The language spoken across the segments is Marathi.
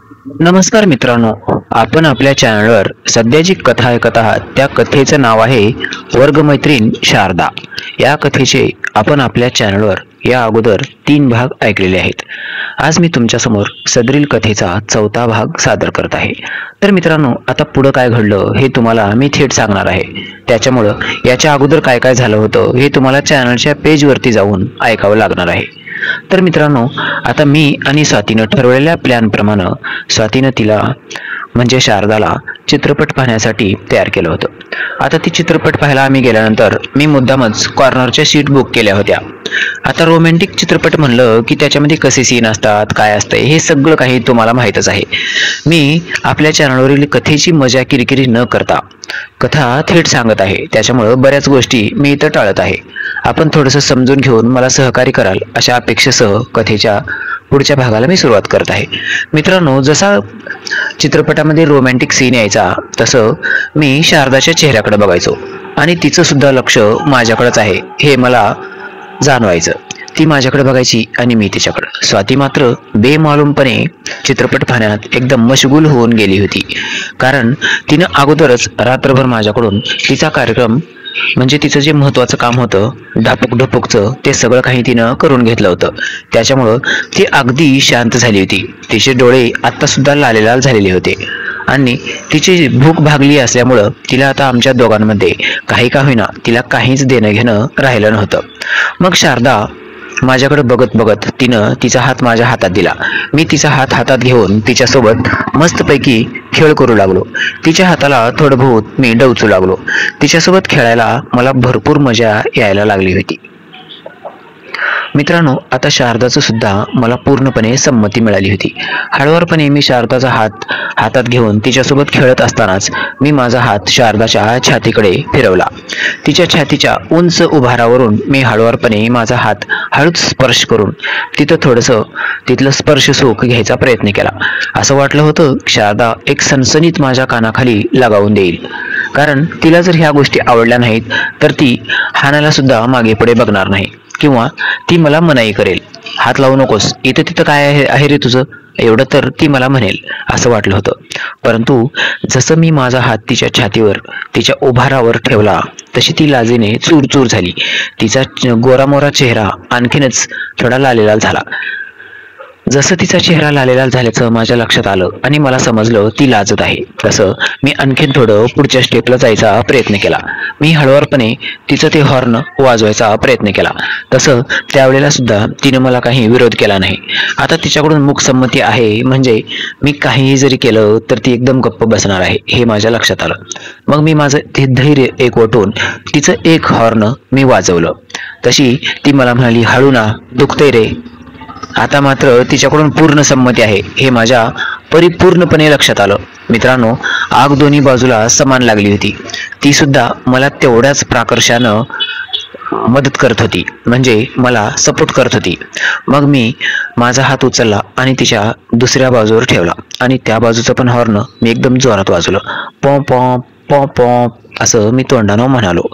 नमस्कार मित्रांनो, आपण आपल्या चॅनलवर सध्या जी कथा ऐकत आहात त्या कथेचं नाव आहे वर्गमैत्रीण शारदा। या कथेचे आपण आपल्या चॅनलवर या अगोदर 3 भाग ऐकलेले आहेत। आज मी तुमच्यासमोर सदरील कथेचा 4था भाग सादर करत आहे। तर मित्रांनो, आता पुढे काय घडलं हे तुम्हाला मी थेट सांगणार आहे, त्याच्यामुळं याच्या अगोदर काय काय झालं होतं हे तुम्हाला चॅनलच्या पेजवरती जाऊन ऐकावं लागणार आहे। तर मित्रांनो, आता मी आणि स्वातीनं ठरवलेल्या प्लॅन प्रमाणे स्वातीनं तिला म्हणजे शारदाला चित्रपट पाहण्यासाठी तयार केलं होतं। आता ती चित्रपट पाहायला आम्ही गेल्यानंतर मी मुद्दामच कॉर्नरच्या सीट बुक केल्या होत्या। आता रोमॅन्टिक चित्रपट म्हणलं की त्याच्यामध्ये कसे सीन असतात, काय असतंय हे सगळं काही तुम्हाला माहीतच आहे। मी आपल्या चॅनलवरील कथेची मजा किरकिरी न करता कथा थेट सांगत आहे, त्याच्यामुळे बऱ्याच गोष्टी मी इथं टाळत आहे। आपण थोडंसं समजून घेऊन मला सहकार्य कराल अशा अपेक्षेसह कथेच्या पुढच्या भागाला मी सुरुवात करत आहे। मित्रांनो, जसा चित्रपटामध्ये रोमॅन्टिक सीन यायचा तसं मी शारदाच्या चेहऱ्याकडे बघायचो आणि तिचं सुद्धा लक्ष माझ्याकडेच आहे हे मला जाणवायचं। ती माझ्याकडे बघायची आणि मी तिच्याकडे। स्वाती मात्र बेमालूमपणे चित्रपट पाहण्यात एकदम मशगूल होऊन गेली होती, कारण तिनं अगोदरच रात्रभर माझ्याकडून तिचा कार्यक्रम म्हणजे तिचं जे महत्त्वाचं काम होतं ढापूक ढपूकचं ते सगळं काही तिनं करून घेतलं होतं। त्याच्यामुळं ती अगदी शांत झाली होती। तिचे डोळे आत्ता सुद्धा लालेलाल झालेले होते आणि तिची भूक भागली असल्यामुळं तिला आता आमच्या दोघांमध्ये काही का होईना तिला काहीच देणं घेणं राहिलं नव्हतं। मग शारदा माझ्याकडे बघत बघत तिनं तिचा हात माझ्या हातात दिला। मी तिचा हात हातात घेऊन तिच्यासोबत मस्तपैकी खेळ करू लागलो। तिच्या हाताला थोडं बहुत मी डवचू लागलो। तिच्यासोबत खेळायला मला भरपूर मजा यायला लागली होती। मित्रांनो, आता शारदाचं सुद्धा मला पूर्णपणे संमती मिळाली होती। हळुवारपणे मी शारदाचा हात हातात घेऊन तिच्यासोबत खेळत असतानाच मी माझा हात शारदाच्या छातीकडे फिरवला। तिच्या छातीच्या उंच उभारावरून मी हळुवारपणे माझा हात हळूच स्पर्श करून तिथलं स्पर्श सुख घ्यायचा प्रयत्न केला। असं वाटलं होतं शारदा एक सणसणीत माझ्या कानाखाली लगावून देईल, कारण तिला जर ह्या गोष्टी आवडल्या नाहीत तर ती हाणायला सुद्धा मागे पुढे बघणार नाही किंवा ती मला मनाई करेल, हात लावू नकोस, इथं तिथं काय आहे रे तुझं, एवढं तर ती मला म्हणेल असं वाटलं होतं। परंतु जसं मी माझा हात तिच्या छातीवर तिच्या उभारावर ठेवला तशी ती लाजेने चूरचूर झाली। तिचा गोरामोरा चेहरा आणखीनच थोडा लालेलाल झाला। जसं तिचा चेहरा लालेलाल झाल्याचं माझ्या लक्षात आलं आणि मला समजलं ती लाजत आहे, तसं मी आणखीन थोडं पुढच्या स्टेपला जायचा प्रयत्न केला। मी हळुवारपणे तिचं ते हॉर्न वाजवायचा प्रयत्न केला, तसं त्यावेळेला सुद्धा तिनं मला काही विरोध केला नाही। आता तिच्याकडून मूकसंमती आहे म्हणजे मी काहीही जरी केलं तर ती एकदम गप्प बसणार आहे हे माझ्या लक्षात आलं। मग मी माझं ते धैर्य एकवटून तिचं एक हॉर्न मी वाजवलं। तशी ती मला म्हणाली, हळू ना, दुखतंय रे। आता मात्र तिच्याकडून पूर्ण संमती आहे हे माझ्या परिपूर्णपणे लक्षात आलं। मित्रांनो, आग दोन्ही बाजूला समान लागली होती। ती सुद्धा मला तेवढ्याच प्राकर्षानं मदत करत होती, म्हणजे मला सपोर्ट करत होती। मग मी माझा हात उचलला आणि तिच्या दुसऱ्या बाजूवर ठेवला आणि त्या बाजूचं पण हॉर्न मी एकदम जोरात वाजवलं। पॉ पॉ पॉ पॉ असं मी तोंडानं म्हणालो।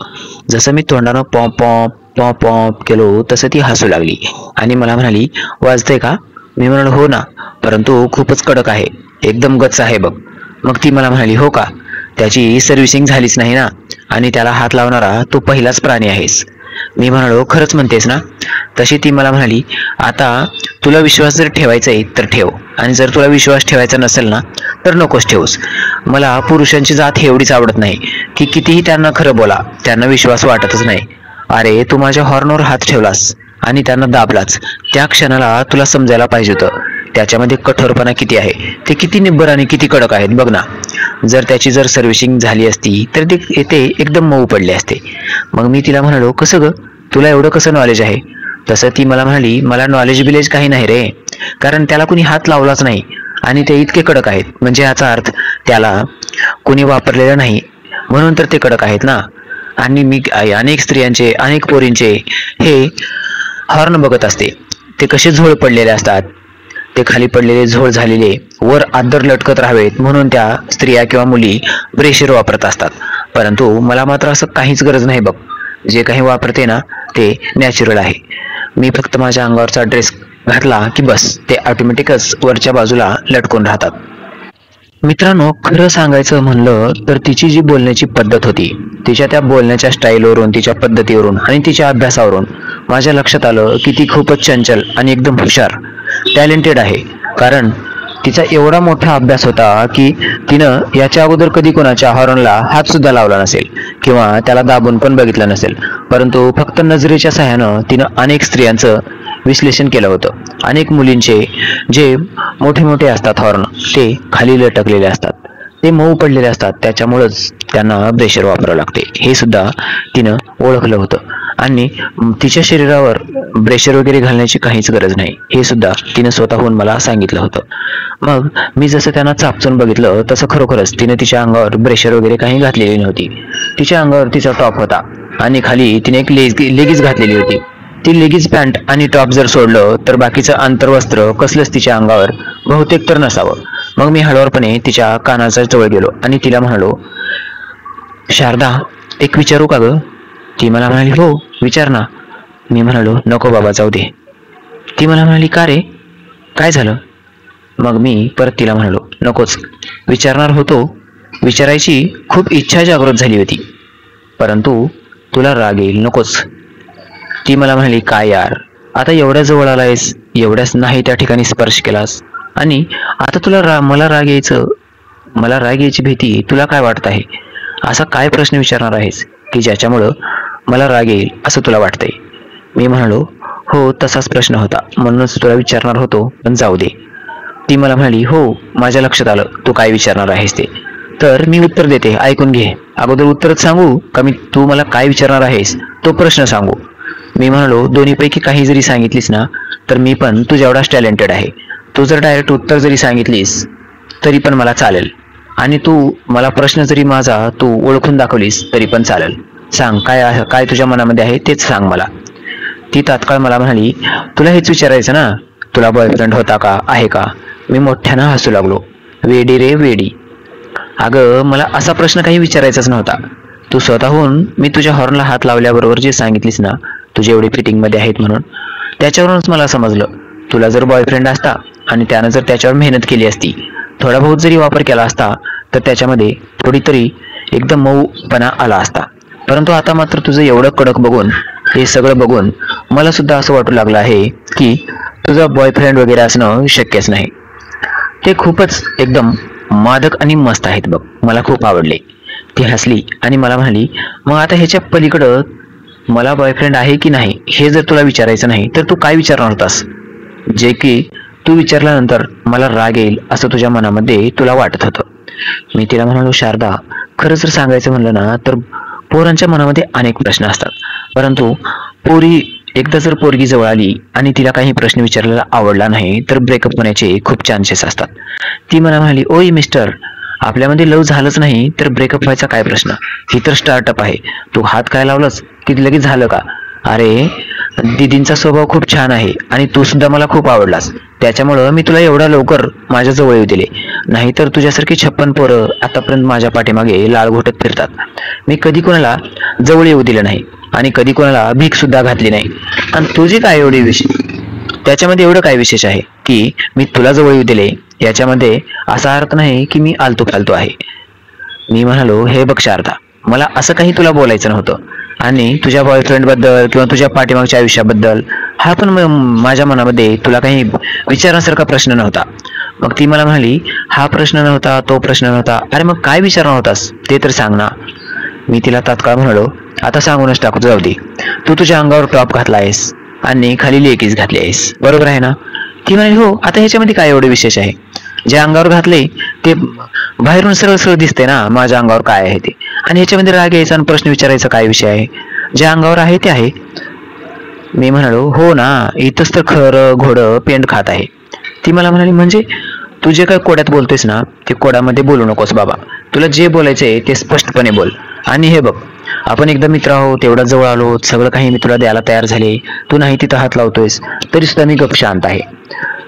जसं मी तोंडानं पॉ पॉ पॉ पॉ केलो तसं ती हसू लागली आणि मला म्हणाली, वाजतंय का? मी म्हणालो, हो ना, परंतु खूपच कडक आहे, एकदम गच्च आहे बघ। मग ती मला म्हणाली, हो का? त्याची सर्व्हिसिंग झालीच नाही ना, आणि त्याला हात लावणारा तू पहिलाच प्राणी आहेस। मी म्हणालो, खरंच म्हणतेस ना? तशी ती मला म्हणाली, आता तुला विश्वास जर ठेवायचा आहे तर ठेव, आणि जर तुला विश्वास ठेवायचा नसेल ना तर नकोच ठेवूस। मला पुरुषांची जात एवढीच आवडत नाही की कितीही त्यांना खरं बोला त्यांना विश्वास वाटतच नाही। अरे, तू माझ्या हॉर्नवर हात ठेवलास आणि त्यांना दाबलाच, त्या क्षणाला तुला समजायला पाहिजे होतं त्याच्यामध्ये कठोरपणा किती आहे, ते किती निब्बर आणि किती कडक आहेत बघ ना। जर त्याची सर्व्हिसिंग झाली असती तर ते एकदम मऊ पडले असते। मग मी तिला म्हणालो, कसं ग, तुला एवढं कसं नॉलेज आहे? तसं ती मला म्हणाली, मला नॉलेज बिलेज काही नाही रे, कारण त्याला कुणी हात लावलाच नाही आणि ते इतके कडक आहेत, म्हणजे याचा अर्थ त्याला कुणी वापरलेलं नाही म्हणून तर ते कडक आहेत ना। आणि मी अनेक स्त्रियांचे अनेक पोरींचे हे हॉर्न बघत असते, ते कसे झोळ पडलेले असतात, ते खाली पडलेले झोळ झालेले वर आदर लटकत राहावेत म्हणून त्या स्त्रिया किंवा मुली ब्रेशर वापरत असतात। परंतु मला मात्र असं काहीच गरज नाही बघ, जे काही वापरते ना ते नॅचरल आहे। मी फक्त माझ्या अंगावरचा ड्रेस घातला की बस ते ऑटोमॅटिकच वरच्या बाजूला लटकून राहतात. मित्रांनो, खरं सांगायचं म्हणलं तर तिची जी बोलण्याची पद्धत होती, तिच्या त्या बोलण्याच्या स्टाईलवरून, तिच्या पद्धतीवरून आणि तिच्या अभ्यासावरून माझ्या लक्षात आलं की ती खूपच चंचल आणि एकदम हुशार, टॅलेंटेड आहे. कारण तिचा एवढा मोठा अभ्यास होता की तिनं याच्या अगोदर कधी कोणाच्या हॉर्नला हात सुद्धा लावला नसेल किंवा त्याला दाबून पण बघितलं नसेल, परंतु फक्त नजरेच्या सहाय्यानं तिनं अनेक स्त्रियांचं विश्लेषण केलं होतं. अनेक मुलींचे जे मोठे मोठे असतात हॉर्न, ते खाली लटकलेले असतात, ते मऊ पडलेले असतात, त्याच्यामुळेच त्यांना ब्रेशर वापरावं लागते हे सुद्धा तिनं ओळखलं होतं. आणि तिच्या शरीरावर ब्रेशर वगैरे घालण्याची काहीच गरज नाही हे सुद्धा तिनं स्वतःहून मला सांगितलं होतं. मग मी जसं त्यांना चापचून बघितलं तसं खरोखरच तिने तिच्या अंगावर ब्रेशर वगैरे काही घातलेली नव्हती. तिच्या अंगावर तिचा टॉप होता आणि खाली तिने एक लेगीज घातलेली होती. ती लेगीज पॅन्ट आणि टॉप जर सोडलं तर बाकीचं आंतरवस्त्र कसलंच तिच्या अंगावर बहुतेक तर नसावं. मग मी हळूवारपणे तिच्या कानाच्या जवळ गेलो आणि तिला म्हणालो, शारदा, एक विचारू का ग? ती मला म्हणाली, हो विचार ना. मी म्हणालो, नको बाबा, जाऊ दे. ती मला म्हणाली, का रे, काय झालं? मग मी परत तिला म्हणालो, नकोच. विचारणार होतो, विचारायची खूप इच्छा जागृत झाली होती, परंतु तुला राग येईल, नकोच. ती मला म्हणाली, काय यार, आता एवढ्या जवळ आलायस, एवढ्याच नाही त्या ठिकाणी स्पर्श केलास आणि आता तुला मला राग यायची भीती तुला काय वाटत आहे? असा काय प्रश्न विचारणार आहेस की ज्याच्यामुळं मला राग येईल असं तुला वाटतंय? मी म्हणालो, हो तसाच प्रश्न होता, म्हणूनच तुला विचारणार होतो, पण जाऊ दे. ती मला म्हणाली, हो माझ्या लक्षात आलं तू काय विचारणार आहेस ते. तर मी उत्तर देते, ऐकून घे. अगोदर उत्तरच सांगू का मी तू मला काय विचारणार आहेस तो प्रश्न सांगू? मी म्हणालो, दोन्हीपैकी काही जरी सांगितलीस ना तर मी पण तुझ्या एवढाच टॅलेंटेड आहे. तू जर डायरेक्ट उत्तर जरी सांगितलीस तरी पण मला चालेल आणि तू मला प्रश्न जरी माझा तू ओळखून दाखवलीस तरी पण चालेल. सांग, काय तुझ्या मनामध्ये आहे तेच सांग मला. ती तात्काळ मला म्हणाली, तुला हेच विचारायचं ना, तुला बॉयफ्रेंड होता का, आहे का? मी मोठ्यानं हसू लागलो, वेडी रे वेडी. अगं, मला असा प्रश्न काही विचारायचाच नव्हता. तू स्वतःहून मी तुझ्या हॉर्नला हात लावल्याबरोबर जे सांगितलीस ना, तुझे एवढे फिटिंगमध्ये आहेत म्हणून, त्याच्यावरूनच मला समजलं तुला जर बॉयफ्रेंड असता आणि त्यानं जर त्याच्यावर मेहनत केली असती, थोडा बहुत जरी वापर केला असता तर त्याच्यामध्ये थोडी तरी एकदम मऊपणा आला असता. परंतु आता मात्र तुझं एवढं कडक बघून, हे सगळं बघून मला सुद्धा असं वाटू लागलं आहे की तुझा बॉयफ्रेंड वगैरे असणं शक्यच नाही. ते खूपच एकदम मादक आणि मस्त आहेत बघ, मला खूप आवडले. ती हसली आणि मला म्हणाली, मग आता ह्याच्या पलीकडं मला बॉयफ्रेंड आहे की नाही हे जर तुला विचारायचं नाही तर तू काय विचारणार होतास, जे की तू विचारल्यानंतर मला राग येईल असं तुझ्या मनामध्ये तुला वाटत होतं? मी तिला म्हणालो, शारदा, खरं जर सांगायचं म्हणलं ना तर पोरांच्या मनामध्ये अनेक प्रश्न असतात, परंतु एकदा जर पोरगी जवळ आली आणि तिला काही प्रश्न विचारलेला आवडला नाही तर ब्रेकअप होण्याचे खूप चान्सेस असतात. ती मला म्हणाली, ओय मिस्टर, आपल्यामध्ये लव झालंच नाही तर ब्रेकअप व्हायचा काय प्रश्न? ही तर स्टार्टअप आहे. तू हात काय लावलास की लगेच झालं का? अरे, दीदींचा स्वभाव खूप छान आहे आणि तू सुद्धा मला खूप आवडलास, त्याच्यामुळं मी तुला एवढा लवकर माझ्या जवळ येऊ दिले. नाहीतर तुझ्यासारखी 56 पोरं आतापर्यंत माझ्या पाठीमागे लाळ घोटत फिरतात. मी कधी कोणाला जवळ येऊ दिलं नाही आणि कधी कोणाला भीक सुद्धा घातली नाही. आणि तुझी काय एवढी त्याच्यामध्ये एवढं काय विशेष आहे की मी तुला जवळ येऊ दिले? याच्यामध्ये असा अर्थ नाही की मी आलतू फालतू आहे. मी म्हणालो, हे बघ शारदा, मला असं काही तुला बोलायचं नव्हतं आणि तुझ्या बॉयफ्रेंड बद्दल किंवा तुझ्या पाठीमागच्या आयुष्याबद्दल हा पण माझ्या मनामध्ये तुला काही विचारण्यासारखा प्रश्न नव्हता. मग ती मला म्हणाली, हा प्रश्न नव्हता, तो प्रश्न नव्हता, अरे मग काय विचारणार होतास ते तर सांग ना. मी तिला तात्काळ म्हणालो, आता सांगूनच टाकू, जाऊ दे. तू तुझ्या अंगावर टॉप घातला आहेस आणि खाली लेगीज घातली आहेस, बरोबर आहे ना? ती म्हणाली, हो. आता ह्याच्यामध्ये काय एवढे विशेष आहे? जे अंगावर घातले ते बाहेरून सरळ सरळ दिसते ना माझ्या अंगावर काय आहे ते, आणि ह्याच्यामध्ये राग यायचा आणि प्रश्न विचारायचा काय विषय आहे? जे अंगावर आहे ते आहे. मी म्हणालो, हो ना, इथंच तर खरं घोडं पेंड खात आहे. ती मला म्हणाली, म्हणजे तू जे काय कोड्यात बोलतोयस ना ते कोड्यामध्ये बोलू नकोस बाबा, तुला जे बोलायचंय ते स्पष्टपणे बोल. आणि हे बघ, आपण एकदा मित्र आहोत, एवढा जवळ आलो, सगळं काही मी तुला द्यायला तयार झाले, तू नाही तिथं हात लावतोयस तरी सुद्धा मी गप शांत आहे.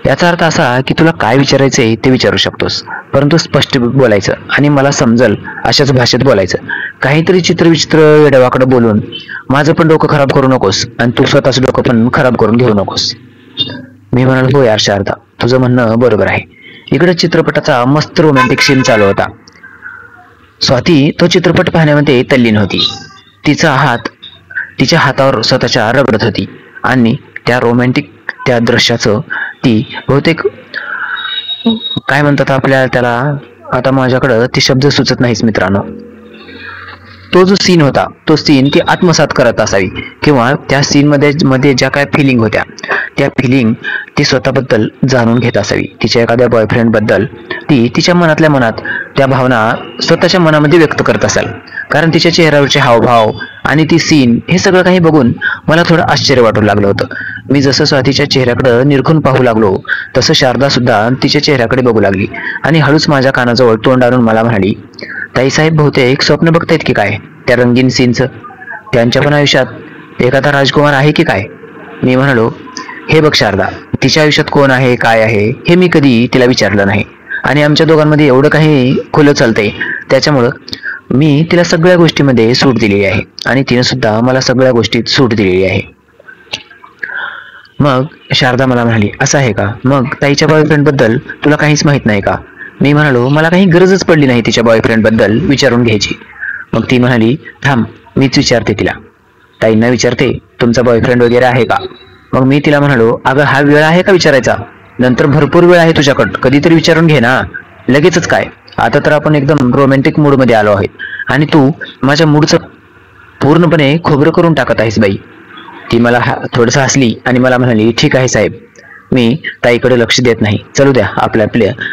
याचा अर्थ असा की तुला काय विचारायचंय ते विचारू शकतोस, परंतु स्पष्ट बोलायचं आणि मला समजल अशाच भाषेत बोलायचं. काहीतरी चित्रविचित्र वेडवाकडं बोलून माझं पण डोकं खराब करू नकोस आणि तू स्वतःच डोकं पण खराब करून घेऊ नकोस. मी म्हणालो, हो यार शारदा, तुझं म्हणणं बरोबर आहे. इकडे चित्रपटाचा मस्त रोमॅन्टिक सीन चालू होता. स्वाती तो चित्रपट पाहण्यामध्ये तल्लीन होती. तिचा हात तिच्या हातावर स्वतःच्या रगडत होती आणि त्या रोमॅन्टिक त्या दृश्याचं ती बहुतेक काय म्हणतात आपल्या त्याला, आता माझ्याकडं ते शब्द सुचत नाहीच मित्रांनो. तो जो सीन होता तो सीन ती आत्मसात करत असावी किंवा त्या सीन मध्ये ज्या काय फिलिंग होत्या त्या फिलिंग ती स्वतःबद्दल जाणून घेत असावी. तिच्या एखाद्या बॉयफ्रेंड बद्दल ती तिच्या मनातल्या मनात त्या भावना स्वतःच्या मनामध्ये व्यक्त करत असाल. कारण तिच्या चेहऱ्यावरचे हावभाव आणि ती सीन हे सगळं काही बघून मला थोडं आश्चर्य वाटू लागलं होतं. मी जसं स्वातीच्या चेहऱ्याकडे निरखून पाहू लागलो तसं शारदा सुद्धा तिच्या चेहऱ्याकडे बघू लागली आणि हळूच माझ्या कानाजवळ तोंड आणून मला म्हणाली, ताईसाहेब बहुतेक स्वप्न बघतायत की काय त्या रंगीन सीनचं? त्यांच्या पण आयुष्यात एखादा राजकुमार आहे की काय? मी म्हणालो, हे बघ शारदा, तिच्या आयुष्यात कोण आहे काय आहे हे मी कधी तिला विचारलं नाही आणि आमच्या दोघांमध्ये एवढं काही खुलं चालतंय त्याच्यामुळं मी तिला सगळ्या गोष्टीमध्ये सूट दिलेली आहे आणि तिने सुद्धा मला सगळ्या गोष्टीत सूट दिलेली आहे. मग शारदा मला म्हणाली, असं आहे का? मग ताईच्या बॉयफ्रेंड बद्दल तुला काहीच माहित नाही का? मी म्हणालो, मला काही गरजच पडली नाही तिच्या बॉयफ्रेंड बद्दल विचारून घ्यायची. मग ती म्हणाली, थांब मीच विचारते तिला. ताईंना विचारते, तुमचा बॉयफ्रेंड वगैरे आहे का? मग मी तिला म्हणालो, अगं हा वेळ आहे का विचारायचा? नंतर भरपूर वेळ आहे तुझ्याकडं, कधीतरी विचारून घे ना, लगेचच काय? आता तर आपण एकदम रोमॅन्टिक मूडमध्ये आलो आहोत आणि तू माझ्या मूडचं पूर्णपणे खोबरं करून टाकत आहेस बाई. ती मला थोडंसं हसली आणि मला म्हणाली, ठीक आहे साहेब, मी ताईकडे लक्ष देत नाही, चलू द्या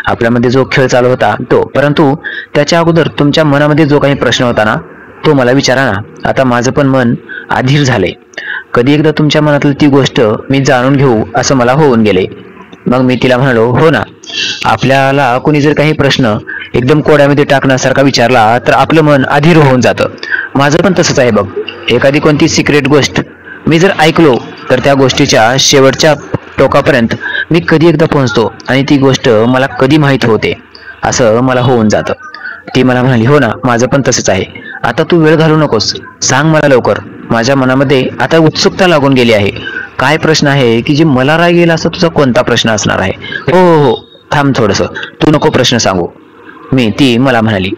आपल्यामध्ये जो खेळ चालू होता तो. परंतु त्याच्या अगोदर तुमच्या मनामध्ये जो काही प्रश्न होता ना तो मला विचारा ना. आता माझं पण मन अधीर झालंय. कधी एकदा तुमच्या मनातली ती गोष्ट मी जाणून घेऊ असं मला होऊन गेले. मग मी तिला म्हणालो, हो ना, आपल्याला कोणी जर काही प्रश्न एकदम कोड्यामध्ये टाकण्यासारखा विचारला तर आपलं मन अधीर होऊन जातं. माझं पण तसंच आहे बघ. एखादी कोणती सिक्रेट गोष्ट मी जर ऐकलो तर त्या गोष्टीच्या शेवटच्या टोकापर्यंत मी कधी एकदा पोहोचतो आणि ती गोष्ट मला कधी माहीत होते असं मला होऊन जातं. ती मला म्हणाली, हो ना, माझं पण तसंच आहे. आता तू वेळ घालू नकोस, सांग मला लवकर. माझ्या मनामध्ये आता उत्सुकता लागून गेली आहे. काय प्रश्न आहे की जे मला राग येईल असं तुझा कोणता प्रश्न असणार आहे? हो हो हो, थांब थोडंसं, तू नको प्रश्न सांगू. ती मला म्हणाली.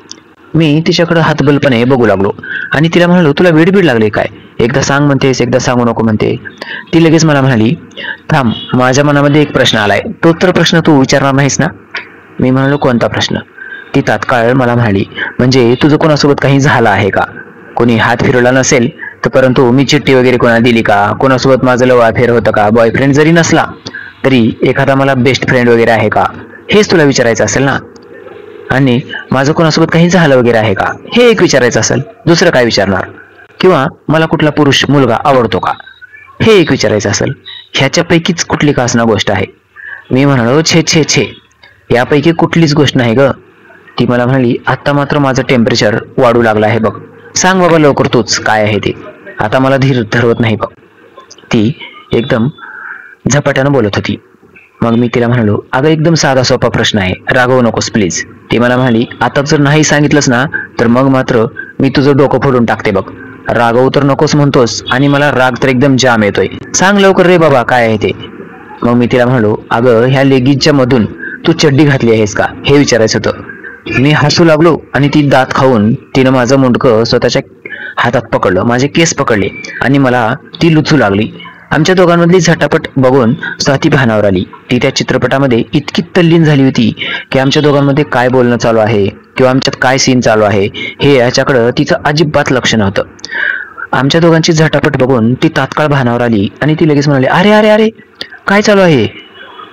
मी तिच्याकडे हातबलपणे बघू लागलो आणि तिला म्हणालो, तुला वेडबीड लागली काय? एकदा सांग म्हणतेस, एकदा सांगू नको म्हणते. ती लगेच मला म्हणाली, थांब, माझ्या मनामध्ये एक प्रश्न आलाय, तो तर प्रश्न तू विचारणार नाहीस ना? मी म्हणालो, कोणता प्रश्न? ती तात्काळ मला म्हणाली, म्हणजे तुझं कोणासोबत काही झालं आहे का? कोणी हात फिरवला नसेल तर, परंतु मी चिठ्ठी वगैरे कोणाला दिली का? कोणासोबत माझं लव अफेअर होतं का? बॉयफ्रेंड जरी नसला तरी एखादा मला बेस्ट फ्रेंड वगैरे आहे का? हेच तुला विचारायचं असेल ना? आणि माझं कोणासोबत काही झालं वगैरे आहे का हे एक विचारायचं असेल, दुसरं काय विचारणार? किंवा मला कुठला पुरुष मुलगा आवडतो का हे एक विचारायचं असेल. ह्याच्यापैकीच कुठली का असणार गोष्ट आहे? मी म्हणालो, छे छे छे, यापैकी कुठलीच गोष्ट नाही ग. ती मला म्हणाली, आत्ता मात्र माझं टेम्परेचर वाढू लागलं आहे बघ. सांग बाबा लवकर तूच काय आहे ते, आता मला धीर धरवत नाही बघ. ती एकदम झपाट्यानं बोलत होती. मग मी तिला म्हणालो, अगं एकदम साधा सोपा प्रश्न आहे, रागवू नकोस प्लीज. ती मला म्हणाली, आता जर नाही सांगितलंस ना तर मग मात्र मी तुझं डोकं फोडून टाकते बघ. रागवू तर नकोस म्हणतोस आणि मला राग तर एकदम जाम येतोय, सांग लवकर रे बाबा काय आहे ते. मग मी तिला म्हणालो, अगं ह्या लेगिंगच्या मधून तू चड्डी घातली आहेस का हे विचारायचं होतं. मी हसू लागलो आणि ती दात खाऊन तिनं माझं मुंडकं स्वतःच्या हातात पकडलं, माझे केस पकडले आणि मला ती लुचू लागली. आमच्या दोघांमधली झटापट बघून स्वाती भानावर आली. ती त्या चित्रपटामध्ये इतकी तल्लीन झाली होती की आमच्या दोघांमध्ये काय बोलणं चालू आहे किंवा आमच्यात काय सीन चालू आहे हे याच्याकडं तिचं अजिबात लक्ष नव्हतं. आमच्या दोघांची झटापट बघून ती तात्काळ भानावर आली आणि ती लगेच म्हणाली, अरे अरे अरे काय चालू आहे?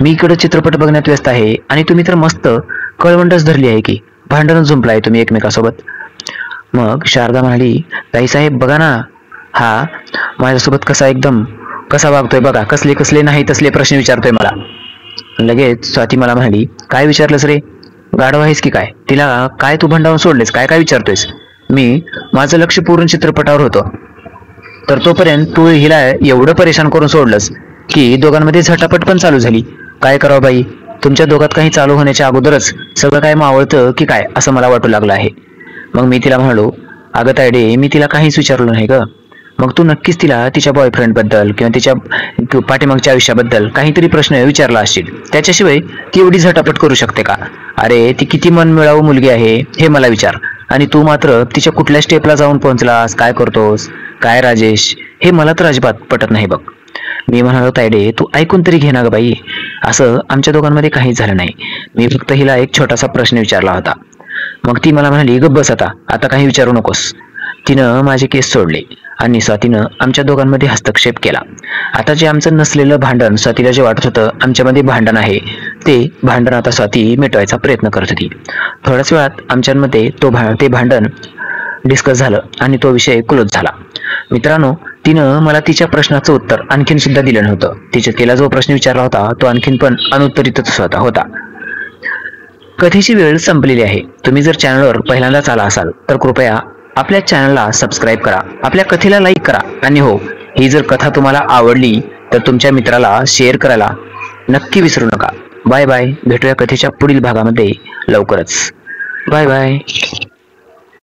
मी इकडं चित्रपट बघण्यात व्यस्त आहे आणि तुम्ही तर मस्त कळवंडच धरली आहे की भांडणच जुंपलाय तुम्ही एकमेकासोबत. मग शारदा म्हणाली, ताईसाहेब बघा ना, हा माझ्यासोबत कसा वागतोय बघा, कसले कसले नाही तसले प्रश्न विचारतोय मला. लगेच स्वाती मला म्हणाली, काय विचारलंस रे, गाढव आहेस की काय? तिला काय तू भंडावून सोडलेस, काय काय विचारतोयस? माझं लक्ष पूर्ण चित्रपटावर होतं तर तोपर्यंत तू हिला एवढं परेशान करून सोडलंस की दोघांमध्ये झटापट पण चालू झाली. काय करावं बाई, तुमच्या दोघात काही चालू होण्याच्या अगोदरच सगळं काय मावळतं की काय असं मला वाटू लागलं आहे. मग मी तिला म्हणालो, अगं तायडे, मी तिला काहीच विचारलं नाही ग. मग तू नक्कीच तिला तिच्या बॉयफ्रेंड बद्दल किंवा तिच्या पाठीमागच्या आयुष्याबद्दल काहीतरी प्रश्न विचारला असशील. त्याच्याशिवाय ती एवढी झटापट करू शकते का? अरे ती किती मनमिळावू मुलगी आहे हे मला विचार, आणि तू मात्र तिच्या कुठल्या स्टेपला जाऊन पोहोचलास, काय करतोस, काय राजेश, हे मला तर अजिबात पटत नाही बघ. मी म्हणालो, तायडे तू ऐकून तरी घे ना ग बाई. असं आमच्या दोघांमध्ये काहीच झालं नाही. मी फक्त हिला एक छोटासा प्रश्न विचारला होता. मग ती मला म्हणाली, गप्प बस आता काही विचारू नकोस. तिनं माझे केस सोडले आणि स्वातीनं आमच्या दोघांमध्ये हस्तक्षेप केला. आता जे आमचं नसलेलं भांडण स्वातीला जे वाटत होतं आमच्यामध्ये भांडण आहे, ते भांडण आता स्वाती मिटवायचा प्रयत्न करत होती. थोड्याच वेळात आमच्यामध्ये ते भांडण डिस्कस झालं आणि तो विषय क्लोज झाला. मित्रांनो, तिनं मला तिच्या प्रश्नाचं उत्तर आणखीन सुद्धा दिलं नव्हतं. तिला जो प्रश्न विचारला होता तो आणखीन पण अनुत्तरितच होता. कथेची वेळ संपलेली आहे. तुम्ही जर चॅनलवर पहिल्यांदाच आला असाल तर कृपया आपल्या चॅनलला सबस्क्राईब करा, आपल्या कथेला लाईक करा, आणि हो, ही जर कथा तुम्हाला आवडली तर तुमच्या मित्राला शेअर करायला नक्की विसरू नका. Bye bye. भेटूया कथेच्या पुढील भागामध्ये लवकरच. Bye bye.